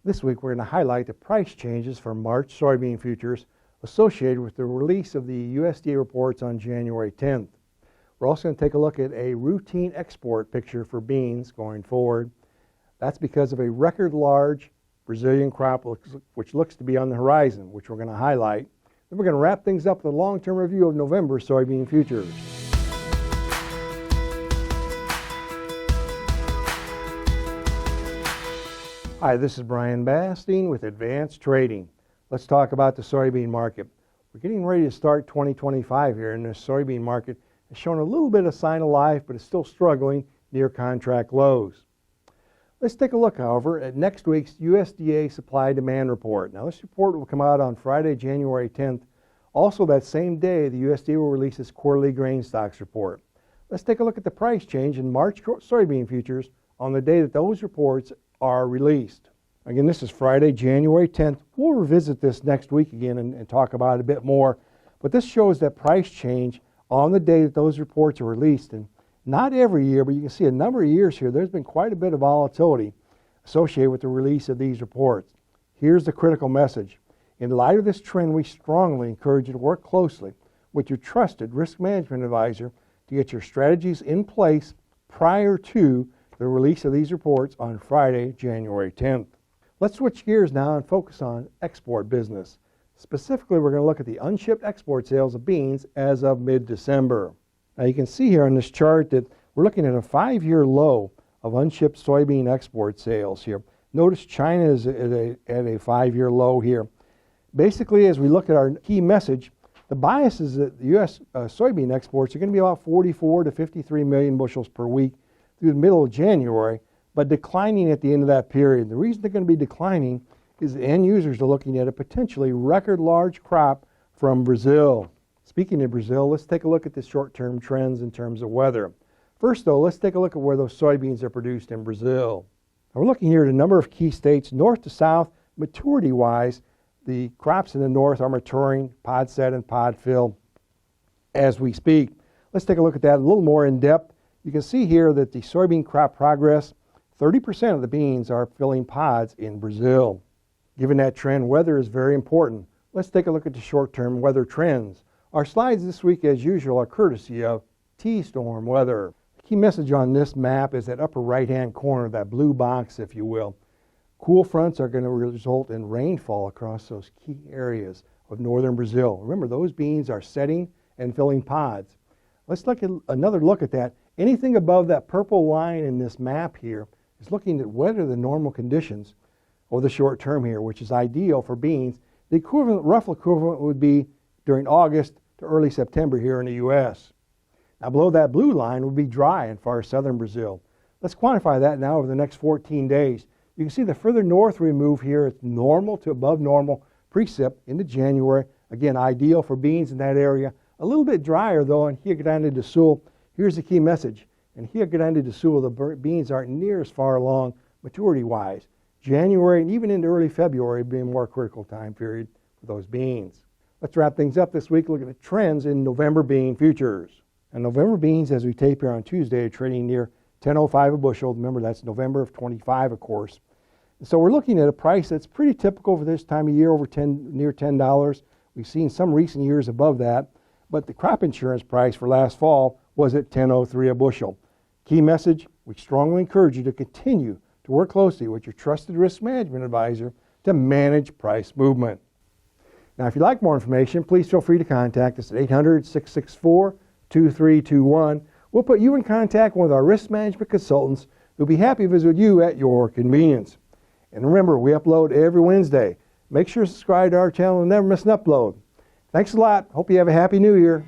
This week we're going to highlight the price changes for March soybean futures associated with the release of the USDA reports on January 10th. We're also going to take a look at a routine export picture for beans going forward. That's because of a record large Brazilian crop which looks to be on the horizon, which we're going to highlight. Then we're going to wrap things up with a long-term review of November soybean futures. Hi, this is Brian Basting with Advanced Trading. Let's talk about the soybean market. We're getting ready to start 2025 here, and the soybean market has shown a little bit of sign of life, but it's still struggling near contract lows. Let's take a look, however, at next week's USDA supply-demand report. Now, this report will come out on Friday, January 10th. Also, that same day, the USDA will release its quarterly grain stocks report. Let's take a look at the price change in March soybean futures on the day that those reports are released. Again, this is Friday, January 10th. We'll revisit this next week again and talk about it a bit more. But this shows that price change on the day that those reports are released. And not every year, but you can see a number of years here, there's been quite a bit of volatility associated with the release of these reports. Here's the critical message. In light of this trend, we strongly encourage you to work closely with your trusted risk management advisor to get your strategies in place prior to the release of these reports on Friday, January 10th. Let's switch gears now and focus on export business. Specifically, we're going to look at the unshipped export sales of beans as of mid-December. Now you can see here on this chart that we're looking at a 5-year low of unshipped soybean export sales here. Notice China is at a 5-year low here. Basically, as we look at our key message, the bias is that the U.S. Soybean exports are going to be about 44 to 53 million bushels per week through the middle of January, but declining at the end of that period. The reason they're going to be declining is the end users are looking at a potentially record large crop from Brazil. Speaking of Brazil, let's take a look at the short-term trends in terms of weather. First, though, let's take a look at where those soybeans are produced in Brazil. Now, we're looking here at a number of key states, north to south. Maturity-wise, the crops in the north are maturing, pod set and pod fill, as we speak. Let's take a look at that a little more in depth. You can see here that the soybean crop progress, 30% of the beans are filling pods in Brazil. Given that trend, weather is very important. Let's take a look at the short-term weather trends. Our slides this week, as usual, are courtesy of T-Storm Weather. The key message on this map is that upper right-hand corner, that blue box, if you will. Cool fronts are going to result in rainfall across those key areas of northern Brazil. Remember, those beans are setting and filling pods. Let's look at another look at that. Anything above that purple line in this map here is looking at weather the normal conditions or the short term here, which is ideal for beans. The equivalent, rough equivalent would be during August to early September here in the U.S. Now below that blue line would be dry in far southern Brazil. Let's quantify that now over the next 14 days. You can see the further north we move here, it's normal to above normal precip into January. Again, ideal for beans in that area. A little bit drier though in Rio Grande do Sul. Here's the key message. In Rio Grande do Sul, the beans aren't near as far along maturity-wise. January and even into early February being a more critical time period for those beans. Let's wrap things up this week. Look at the trends in November bean futures. And November beans, as we tape here on Tuesday, are trading near 10.05 a bushel. Remember, that's November of 25, of course. And so we're looking at a price that's pretty typical for this time of year, near $10. We've seen some recent years above that. But the crop insurance price for last fall was at 10.03 a bushel. Key message, we strongly encourage you to continue to work closely with your trusted risk management advisor to manage price movement. Now, if you'd like more information, please feel free to contact us at 800-664-2321. We'll put you in contact with our risk management consultants who'll be happy to visit with you at your convenience. And remember, we upload every Wednesday. Make sure to subscribe to our channel and never miss an upload. Thanks a lot. Hope you have a happy new year.